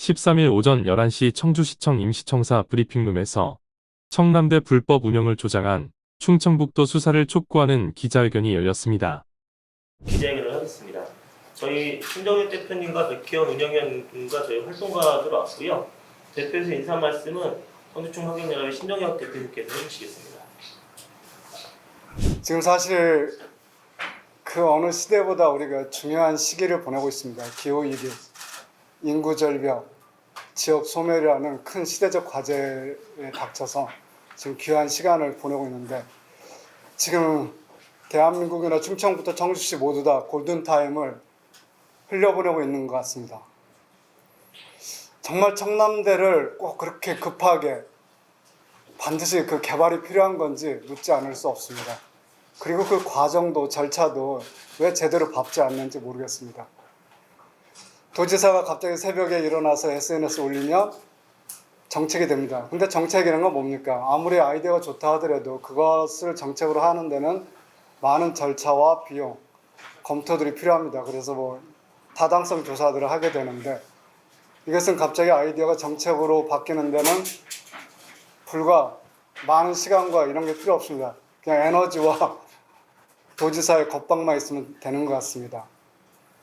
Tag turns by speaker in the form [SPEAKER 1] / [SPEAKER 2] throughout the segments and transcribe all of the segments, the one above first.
[SPEAKER 1] 13일 오전 11시 청주시청 임시청사 브리핑룸에서 청남대 불법 운영을 조장한 충청북도 수사를 촉구하는 기자회견이 열렸습니다.
[SPEAKER 2] 기자회견을 하겠습니다. 저희 신동엽 대표님과 백희원 운영위원과 저희 활동가들 왔고요. 대표에서 인사 말씀은 청주충 환경연합의 신동엽 대표님께서 해주시겠습니다.
[SPEAKER 3] 지금 사실 그 어느 시대보다 우리가 중요한 시기를 보내고 있습니다. 기후위기, 인구절벽, 지역 소멸이라는 큰 시대적 과제에 닥쳐서 지금 귀한 시간을 보내고 있는데, 지금 대한민국이나 충청부터 청주시 모두 다 골든타임을 흘려보내고 있는 것 같습니다. 정말 청남대를 꼭 그렇게 급하게 반드시 그 개발이 필요한 건지 묻지 않을 수 없습니다. 그리고 그 과정도 절차도 왜 제대로 밟지 않는지 모르겠습니다. 도지사가 갑자기 새벽에 일어나서 SNS 올리면 정책이 됩니다. 근데 정책이라는 건 뭡니까? 아무리 아이디어가 좋다 하더라도 그것을 정책으로 하는 데는 많은 절차와 비용, 검토들이 필요합니다. 그래서 뭐 타당성 조사들을 하게 되는데, 이것은 갑자기 아이디어가 정책으로 바뀌는 데는 불과 많은 시간과 이런 게 필요 없습니다. 그냥 에너지와 도지사의 겁박만 있으면 되는 것 같습니다.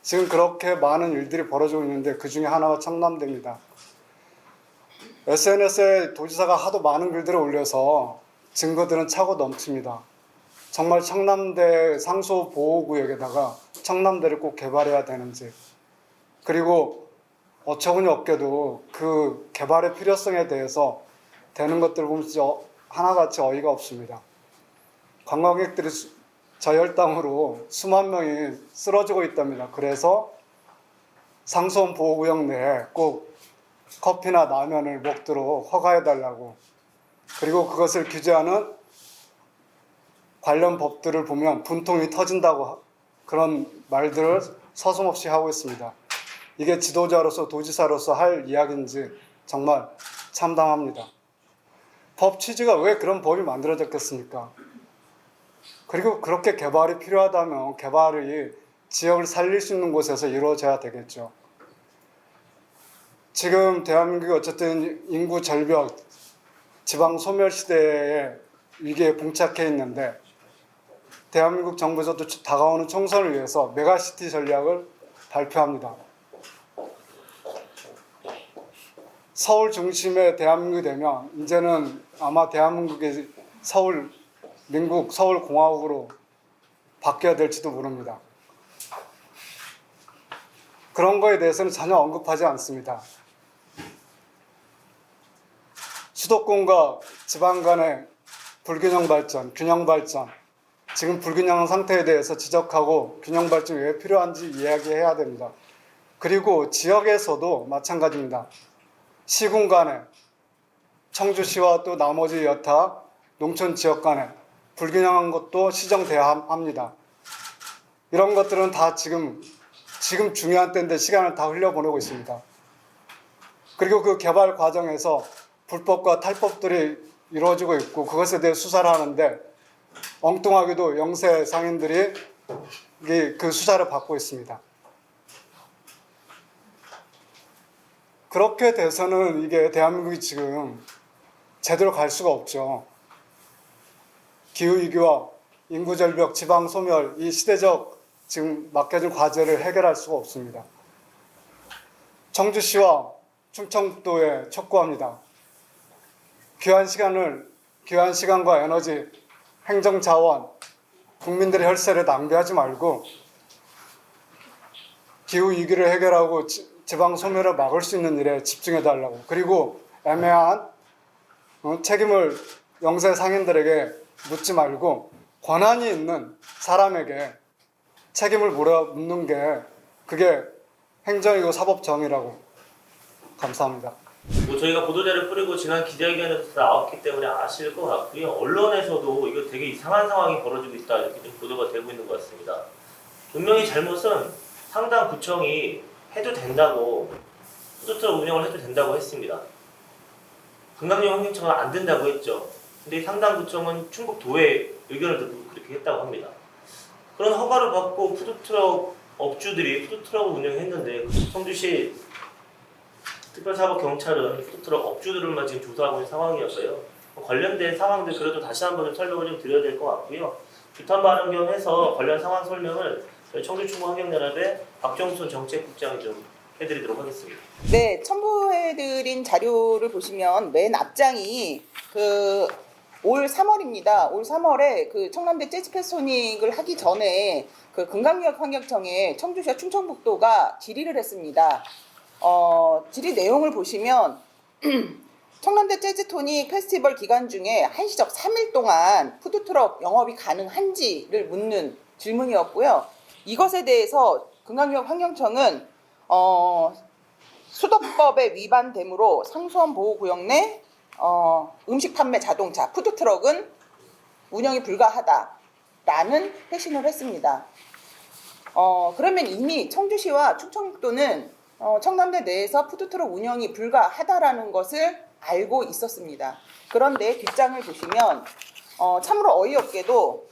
[SPEAKER 3] 지금 그렇게 많은 일들이 벌어지고 있는데 그 중에 하나가 청남대입니다. SNS에 도지사가 하도 많은 글들을 올려서 증거들은 차고 넘칩니다. 정말 청남대 상수보호구역에다가 청남대를 꼭 개발해야 되는지, 그리고 어처구니 없게도 그 개발의 필요성에 대해서 되는 것들을 보면 진짜 하나같이 어이가 없습니다. 관광객들이 저혈당으로 수만 명이 쓰러지고 있답니다. 그래서 상수원 보호구역 내에 꼭 커피나 라면을 먹도록 허가해달라고, 그리고 그것을 규제하는 관련 법들을 보면 분통이 터진다고 그런 말들을 서슴없이 하고 있습니다. 이게 지도자로서 도지사로서 할 이야기인지 정말 참담합니다. 법 취지가 왜 그런 법이 만들어졌겠습니까? 그리고 그렇게 개발이 필요하다면 개발이 지역을 살릴 수 있는 곳에서 이루어져야 되겠죠. 지금 대한민국이 어쨌든 인구 절벽, 지방 소멸 시대의 위기에 봉착해 있는데, 대한민국 정부에서도 다가오는 총선을 위해서 메가시티 전략을 발표합니다. 서울 중심의 대한민국이 되면 이제는 아마 대한민국의 민국 서울공화국으로 바뀌어야 될지도 모릅니다. 그런 거에 대해서는 전혀 언급하지 않습니다. 수도권과 지방 간의 불균형 발전, 균형 발전, 지금 불균형 상태에 대해서 지적하고 균형 발전이 왜 필요한지 이야기해야 됩니다. 그리고 지역에서도 마찬가지입니다. 시군 간에, 청주시와 또 나머지 여타 농촌 지역 간에 불균형한 것도 시정돼야 합니다. 이런 것들은 다 지금 중요한 때인데 시간을 다 흘려보내고 있습니다. 그리고 그 개발 과정에서 불법과 탈법들이 이루어지고 있고, 그것에 대해 수사를 하는데 엉뚱하게도 영세 상인들이 그 수사를 받고 있습니다. 그렇게 돼서는 이게 대한민국이 지금 제대로 갈 수가 없죠. 기후위기와 인구절벽, 지방소멸, 이 시대적 지금 맡겨진 과제를 해결할 수가 없습니다. 청주시와 충청북도에 촉구합니다. 귀한 시간과 에너지, 행정자원, 국민들의 혈세를 낭비하지 말고 기후위기를 해결하고 지방 소멸을 막을 수 있는 일에 집중해달라고, 그리고 애매한 책임을 영세 상인들에게 묻지 말고 권한이 있는 사람에게 책임을 물어묻는 게 그게 행정이고 사법정의라고. 감사합니다.
[SPEAKER 2] 저희가 보도자료 뿌리고 지난 기자회견에서 나왔기 때문에 아실 것 같고요. 언론에서도 이거 되게 이상한 상황이 벌어지고 있다 이렇게 좀 보도가 되고 있는 것 같습니다. 분명히 잘못은 상당 구청이 해도 된다고, 푸드트럭 운영을 해도 된다고 했습니다. 금강령 환경청은 안 된다고 했죠. 근데 상당 구청은 충북도의 의견을 듣고 그렇게 했다고 합니다. 그런 허가를 받고 푸드트럭 업주들이 푸드트럭을 운영했는데, 청주시 특별사법경찰은 푸드트럭 업주들만 지금 조사하고 있는 상황이었어요. 관련된 상황들 그래도 다시 한번 좀 설명을 좀 드려야 될 것 같고요. 규탄 발언 겸 해서 관련 상황 설명을 저희 청주충북환경연합의 박정순 정책국장이 좀 해드리도록 하겠습니다.
[SPEAKER 4] 네, 첨부해드린 자료를 보시면 맨 앞장이 올 3월입니다. 올 3월에 그 청남대 재즈 패소닉을 하기 전에 그 금강구역환경청에 청주시와 충청북도가 질의를 했습니다. 질의 내용을 보시면 청남대 재즈토닉 페스티벌 기간 중에 한시적 3일 동안 푸드트럭 영업이 가능한지를 묻는 질문이었고요. 이것에 대해서 금강구역환경청은 수도법에 위반되므로 상수원 보호구역 내 음식 판매 자동차 푸드트럭은 운영이 불가하다라는 회신을 했습니다. 그러면 이미 청주시와 충청북도는 청남대 내에서 푸드트럭 운영이 불가하다라는 것을 알고 있었습니다. 그런데 뒷장을 보시면 참으로 어이없게도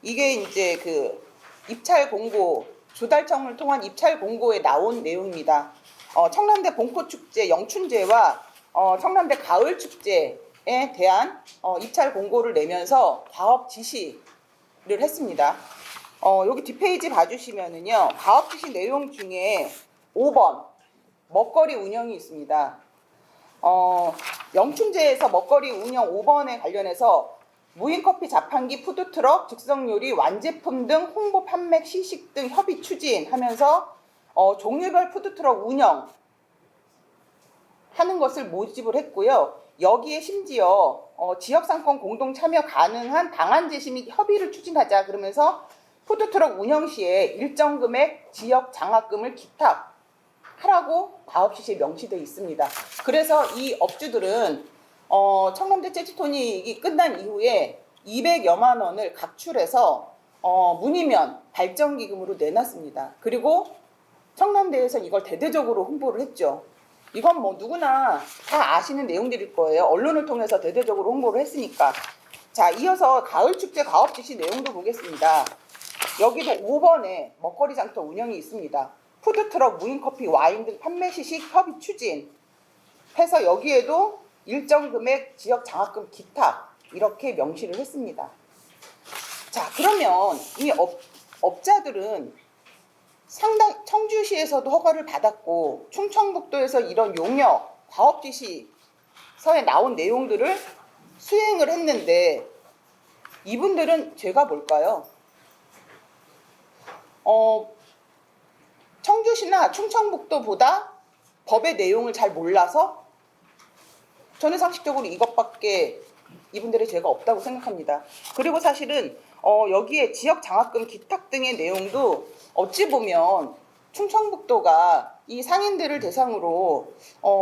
[SPEAKER 4] 이게 이제 그 입찰 공고, 조달청을 통한 입찰 공고에 나온 내용입니다. 청남대 봄꽃축제 영춘제와 청남대 가을축제에 대한 입찰 공고를 내면서 과업 지시를 했습니다. 여기 뒷페이지 봐주시면은요, 과업 지시 내용 중에 5번 먹거리 운영이 있습니다. 영춘제에서 먹거리 운영 5번에 관련해서 무인커피 자판기 푸드트럭 즉석요리 완제품 등 홍보 판매 시식 등 협의 추진하면서 종류별 푸드트럭 운영 하는 것을 모집을 했고요. 여기에 심지어 지역상권 공동 참여 가능한 방안 제시 및 협의를 추진하자 그러면서 푸드트럭 운영 시에 일정 금액 지역 장학금을 기탁하라고 과업 지시에 명시되어 있습니다. 그래서 이 업주들은 청남대 재즈토닉이 끝난 이후에 200여만 원을 각출해서 문의면 발전기금으로 내놨습니다. 그리고 청남대에서 이걸 대대적으로 홍보를 했죠. 이건 뭐 누구나 다 아시는 내용들일 거예요. 언론을 통해서 대대적으로 홍보를 했으니까. 자, 이어서 가을축제 과업 지시 내용도 보겠습니다. 여기도 5번에 먹거리 장터 운영이 있습니다. 푸드트럭, 무인커피, 와인 등 판매 시식 협의 추진 해서 여기에도 일정 금액 지역 장학금 기탁 이렇게 명시를 했습니다. 자, 그러면 이 업자들은 상당 청주시에서도 허가를 받았고 충청북도에서 이런 용역 과업 지시서에 나온 내용들을 수행을 했는데 이분들은 죄가 뭘까요? 청주시나 충청북도보다 법의 내용을 잘 몰라서 저는 상식적으로 이것밖에 이분들의 죄가 없다고 생각합니다. 그리고 사실은 여기에 지역 장학금 기탁 등의 내용도 어찌 보면 충청북도가 이 상인들을 대상으로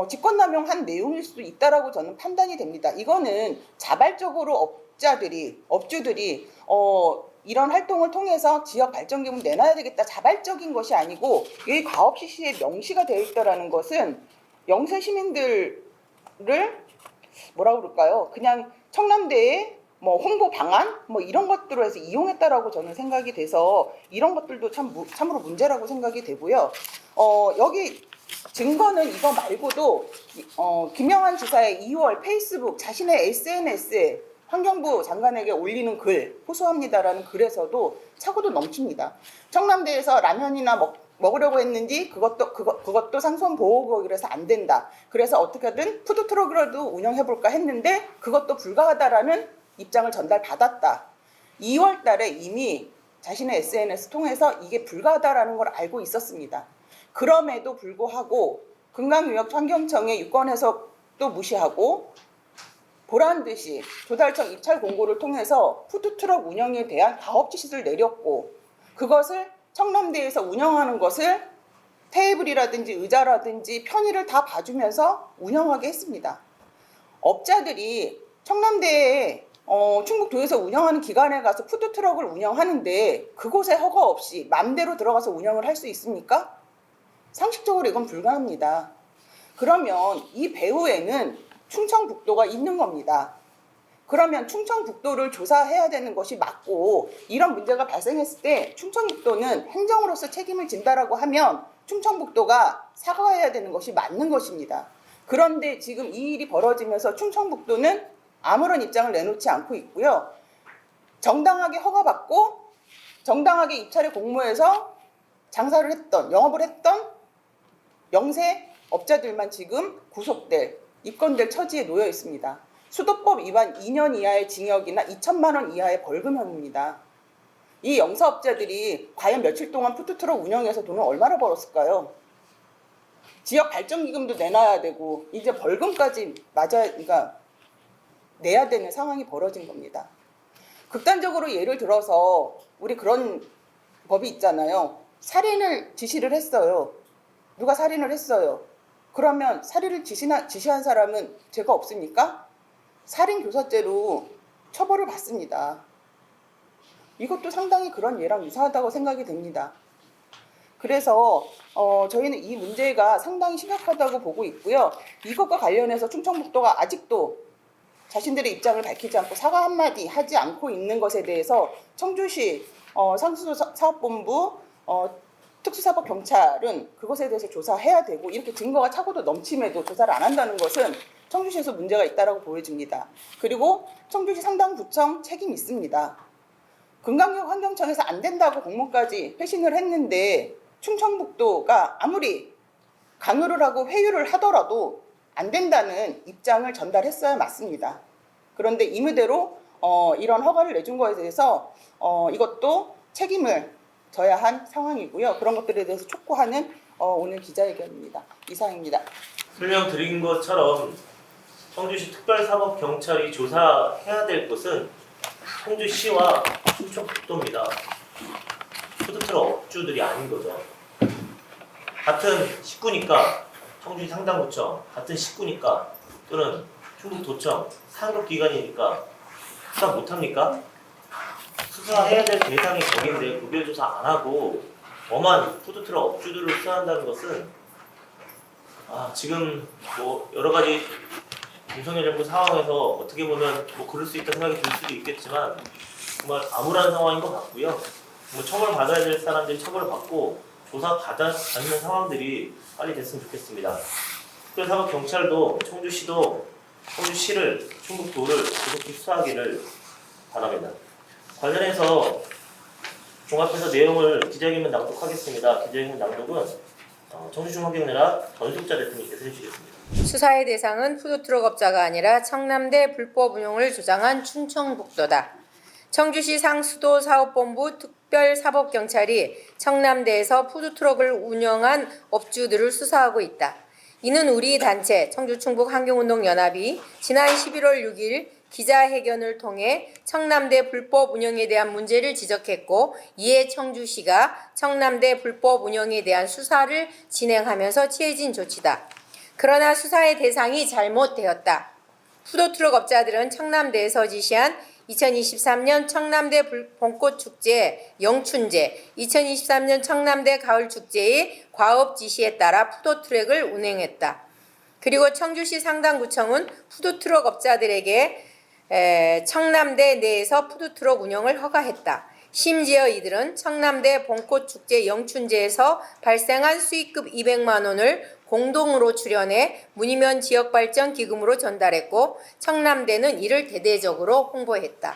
[SPEAKER 4] 직권남용한 내용일 수도 있다라고 저는 판단이 됩니다. 이거는 자발적으로 업주들이 이런 활동을 통해서 지역 발전기금을 내놔야 되겠다 자발적인 것이 아니고 이 과업 시시에 명시가 되어 있다라는 것은 영세 시민들을 뭐라 그럴까요? 그냥 청남대의 뭐 홍보 방안 뭐 이런 것들로 해서 이용했다라고 저는 생각이 돼서 이런 것들도 참으로 문제라고 생각이 되고요. 여기 증거는 이거 말고도 김영환 지사의 2월 페이스북 자신의 SNS에 환경부 장관에게 올리는 글 호소합니다라는 글에서도 차고도 넘칩니다. 청남대에서 라면이나 먹으려고 했는지 그것도 상수원 보호구역이라서 안 된다. 그래서 어떻게든 푸드트럭이라도 운영해볼까 했는데 그것도 불가하다라는 입장을 전달받았다. 2월 달에 이미 자신의 SNS 통해서 이게 불가하다라는 걸 알고 있었습니다. 그럼에도 불구하고 금강구역환경청의 유권 해석도 무시하고 보란듯이 조달청 입찰 공고를 통해서 푸드트럭 운영에 대한 과업 지시를 내렸고 그것을 청남대에서 운영하는 것을 테이블이라든지 의자라든지 편의를 다 봐주면서 운영하게 했습니다. 업자들이 청남대에 충북도에서 운영하는 기관에 가서 푸드트럭을 운영하는데 그곳에 허가 없이 맘대로 들어가서 운영을 할 수 있습니까? 상식적으로 이건 불가합니다. 그러면 이 배후에는 충청북도가 있는 겁니다. 그러면 충청북도를 조사해야 되는 것이 맞고 이런 문제가 발생했을 때 충청북도는 행정으로서 책임을 진다라고 하면 충청북도가 사과해야 되는 것이 맞는 것입니다. 그런데 지금 이 일이 벌어지면서 충청북도는 아무런 입장을 내놓지 않고 있고요. 정당하게 허가받고 정당하게 입찰에 공모해서 장사를 했던, 영업을 했던 영세 업자들만 지금 구속될, 입건될 처지에 놓여 있습니다. 수도법 위반 2년 이하의 징역이나 2천만 원 이하의 벌금형입니다. 이 영사업자들이 과연 며칠 동안 푸드트럭 운영해서 돈을 얼마나 벌었을까요? 지역 발전기금도 내놔야 되고 이제 벌금까지 그러니까 내야 되는 상황이 벌어진 겁니다. 극단적으로 예를 들어서 우리 그런 법이 있잖아요. 살인을 지시를 했어요. 누가 살인을 했어요. 그러면 살인을 지시한 사람은 죄가 없습니까? 살인교사죄로 처벌을 받습니다. 이것도 상당히 그런 예랑 유사하다고 생각이 됩니다. 그래서 저희는 이 문제가 상당히 심각하다고 보고 있고요. 이것과 관련해서 충청북도가 아직도 자신들의 입장을 밝히지 않고 사과 한마디 하지 않고 있는 것에 대해서 청주시 상수도사업본부 특수사법경찰은 그것에 대해서 조사해야 되고, 이렇게 증거가 차고도 넘침에도 조사를 안 한다는 것은 청주시에서 문제가 있다고 보여집니다. 그리고 청주시 상당구청 책임이 있습니다. 금강역 환경청에서 안 된다고 공문까지 회신을 했는데 충청북도가 아무리 강요를 하고 회유를 하더라도 안 된다는 입장을 전달했어야 맞습니다. 그런데 임의대로 이런 허가를 내준 것에 대해서 이것도 책임을 져야 한 상황이고요. 그런 것들에 대해서 촉구하는 오늘 기자회견입니다. 이상입니다.
[SPEAKER 2] 설명드린 것처럼 청주시 특별사법경찰이 조사해야 될 것은 청주시와 충청북도입니다. 푸드트럭 업주들이 아닌 거죠. 같은 식구니까 청주시 상당구청, 같은 식구니까 또는 충북도청 상급기관이니까 수사 못합니까? 수사해야 될 대상이 거긴데 구별 조사 안 하고 엄한 푸드트럭 업주들을 수사한다는 것은 지금 뭐 여러 가지 윤석열 정부 상황에서 어떻게 보면 뭐 그럴 수 있다 생각이 들 수도 있겠지만 정말 암울한 상황인 것 같고요. 뭐 처벌 받아야 될 사람들이 처벌을 받고 조사 받는 상황들이 빨리 됐으면 좋겠습니다. 특별사법경찰도 청주시를 충북도를 조속히 수사하기를 바랍니다. 관련해서 종합해서 내용을 기자회견 낭독하겠습니다. 기자회견 낭독은 청주중환경연합 전숙자 대표님께서 해주시겠습니다.
[SPEAKER 5] 수사의 대상은 푸드트럭 업자가 아니라 청남대 불법 운영을 조장한 충청북도다. 청주시 상수도 사업본부 특별사법경찰이 청남대에서 푸드트럭을 운영한 업주들을 수사하고 있다. 이는 우리 단체 청주충북환경운동연합이 지난 11월 6일 기자회견을 통해 청남대 불법 운영에 대한 문제를 지적했고, 이에 청주시가 청남대 불법 운영에 대한 수사를 진행하면서 취해진 조치다. 그러나 수사의 대상이 잘못되었다. 푸드트럭 업자들은 청남대에서 지시한 2023년 청남대 봄꽃축제 영춘제, 2023년 청남대 가을축제의 과업 지시에 따라 푸드트럭을 운행했다. 그리고 청주시 상당구청은 푸드트럭 업자들에게 청남대 내에서 푸드트럭 운영을 허가했다. 심지어 이들은 청남대 봄꽃축제 영춘제에서 발생한 수익금 200만 원을 공동으로 출연해 문희면 지역발전기금으로 전달했고, 청남대는 이를 대대적으로 홍보했다.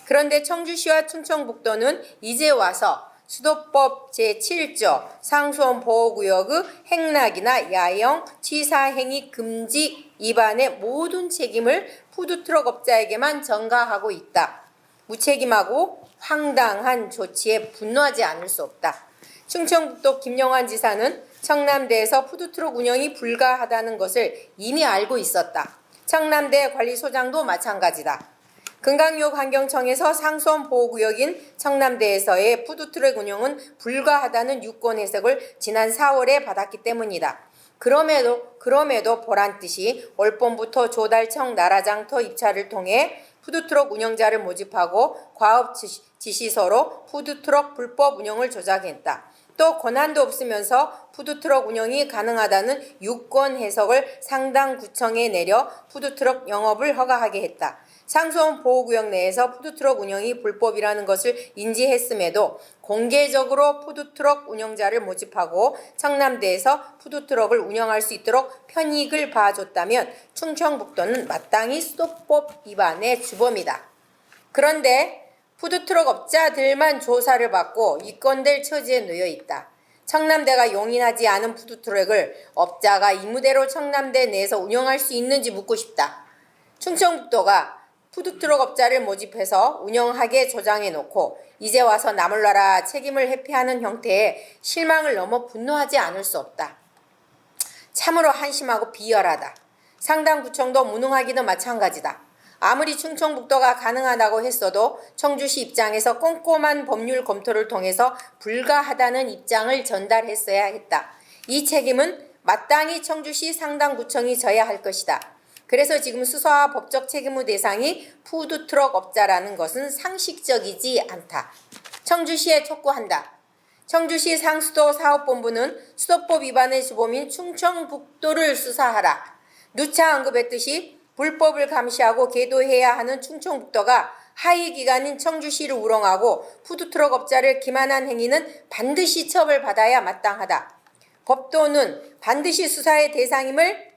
[SPEAKER 5] 그런데 청주시와 충청북도는 이제 와서 수도법 제7조 상수원 보호구역의 행락이나 야영, 치사행위 금지 위반의 모든 책임을 푸드트럭 업자에게만 전가하고 있다. 무책임하고 황당한 조치에 분노하지 않을 수 없다. 충청북도 김영환 지사는 청남대에서 푸드트럭 운영이 불가하다는 것을 이미 알고 있었다. 청남대 관리소장도 마찬가지다. 금강역 환경청에서 상수원 보호구역인 청남대에서의 푸드트럭 운영은 불가하다는 유권 해석을 지난 4월에 받았기 때문이다. 그럼에도 보란듯이 올 봄부터 조달청 나라장터 입찰을 통해 푸드트럭 운영자를 모집하고 과업 지시서로 푸드트럭 불법 운영을 조작했다. 또 권한도 없으면서 푸드트럭 운영이 가능하다는 유권 해석을 상당구청에 내려 푸드트럭 영업을 허가하게 했다. 상수원 보호구역 내에서 푸드트럭 운영이 불법이라는 것을 인지했음에도 공개적으로 푸드트럭 운영자를 모집하고 청남대에서 푸드트럭을 운영할 수 있도록 편익을 봐줬다면 충청북도는 마땅히 수도법 위반의 주범이다. 그런데 푸드트럭 업자들만 조사를 받고 입건될 처지에 놓여 있다. 청남대가 용인하지 않은 푸드트럭을 업자가 임무대로 청남대 내에서 운영할 수 있는지 묻고 싶다. 충청북도가 푸드트럭 업자를 모집해서 운영하게 조장해놓고 이제 와서 나몰라라 책임을 회피하는 형태의 실망을 넘어 분노하지 않을 수 없다. 참으로 한심하고 비열하다. 상당구청도 무능하기도 마찬가지다. 아무리 충청북도가 가능하다고 했어도 청주시 입장에서 꼼꼼한 법률 검토를 통해서 불가하다는 입장을 전달했어야 했다. 이 책임은 마땅히 청주시 상당구청이 져야 할 것이다. 그래서 지금 수사와 법적 책임의 대상이 푸드트럭 업자라는 것은 상식적이지 않다. 청주시에 촉구한다. 청주시 상수도 사업본부는 수도법 위반의 주범인 충청북도를 수사하라. 누차 언급했듯이 불법을 감시하고 계도해야 하는 충청북도가 하위기관인 청주시를 우롱하고 푸드트럭 업자를 기만한 행위는 반드시 처벌받아야 마땅하다. 법도는 반드시 수사의 대상임을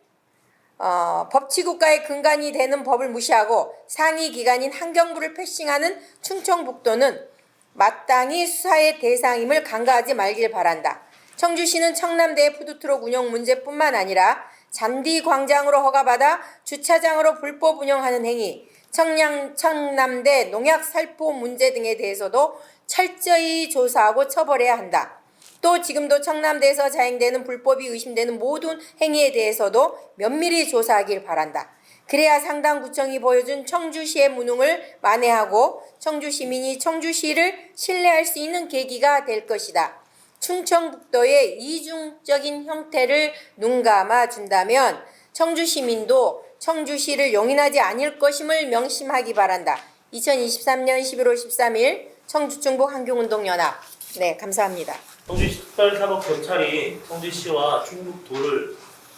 [SPEAKER 5] 법치국가의 근간이 되는 법을 무시하고 상위 기관인 환경부를 패싱하는 충청북도는 마땅히 수사의 대상임을 간과하지 말길 바란다. 청주시는 청남대의 푸드트럭 운영 문제뿐만 아니라 잔디광장으로 허가받아 주차장으로 불법 운영하는 행위, 청남대 농약 살포 문제 등에 대해서도 철저히 조사하고 처벌해야 한다. 또 지금도 청남대에서 자행되는 불법이 의심되는 모든 행위에 대해서도 면밀히 조사하길 바란다. 그래야 상당구청이 보여준 청주시의 무능을 만회하고 청주시민이 청주시를 신뢰할 수 있는 계기가 될 것이다. 충청북도의 이중적인 형태를 눈감아 준다면 청주시민도 청주시를 용인하지 않을 것임을 명심하기 바란다. 2023년 11월 13일 청주충북 환경운동연합. 네, 감사합니다.
[SPEAKER 2] 청주시 특별사법경찰이 청주시와 충북도를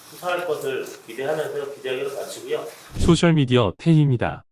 [SPEAKER 2] 수사할 것을 기대하면서 기자회견을 마치고요.
[SPEAKER 1] 소셜미디어 태희입니다.